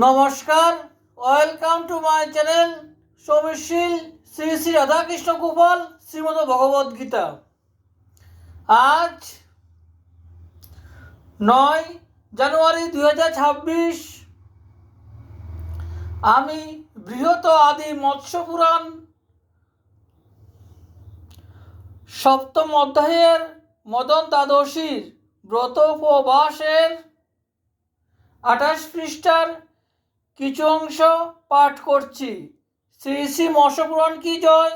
নমস্কার, welcome to my channel Soumishil Shri Shri Radhakrishna Gopal Shrimad Bhagavad Gita. আজ 9 জানুয়ারি 2026। আমি বৃহৎ আদি মৎস্য পুরাণ সপ্তম অধ্যায়ের মদন দ্বাদশীর ব্রত উপবাসের 28 পৃষ্ঠার কিছু অংশ পাঠ করছি। শ্রী শ্রী মৎস্যপুরাণ কি জয়,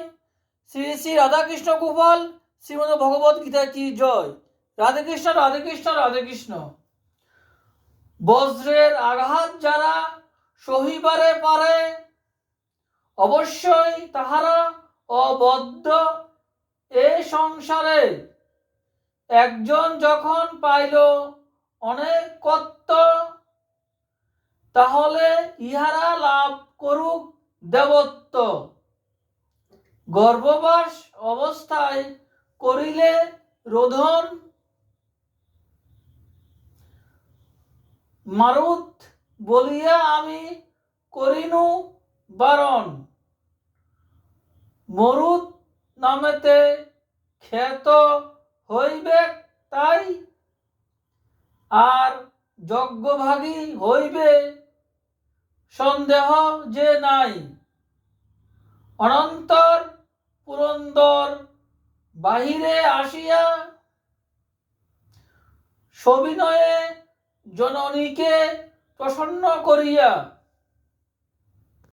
শ্রী শ্রী রাধাকৃষ্ণ গোপাল শ্রীমদ ভগবদ গীতা কি জয়। রাধে কৃষ্ণ রাধে কৃষ্ণ রাধে কৃষ্ণ। বজ্রের আঘাত যারা সহিবারে পারে, অবশ্যই তাহারা অবদ্ধ এ সংসারে। একজন যখন পাইল অনেক কর্ত, তাহলে ইহারা লাভ করুক দেবত্ব। গর্ভবাস অবস্থায় করিলে রোধন, মারুত বলিয়া আমি করিনু বারণ। মরুত নামেতে খ্যাত হইবে তাই, আর যজ্ঞভাগী হইবে সন্দেহ যে নাই। অনন্তর পুরন্দর বাহিরে আসিয়া সবিনয়ে জননীকে প্রসন্ন করিয়া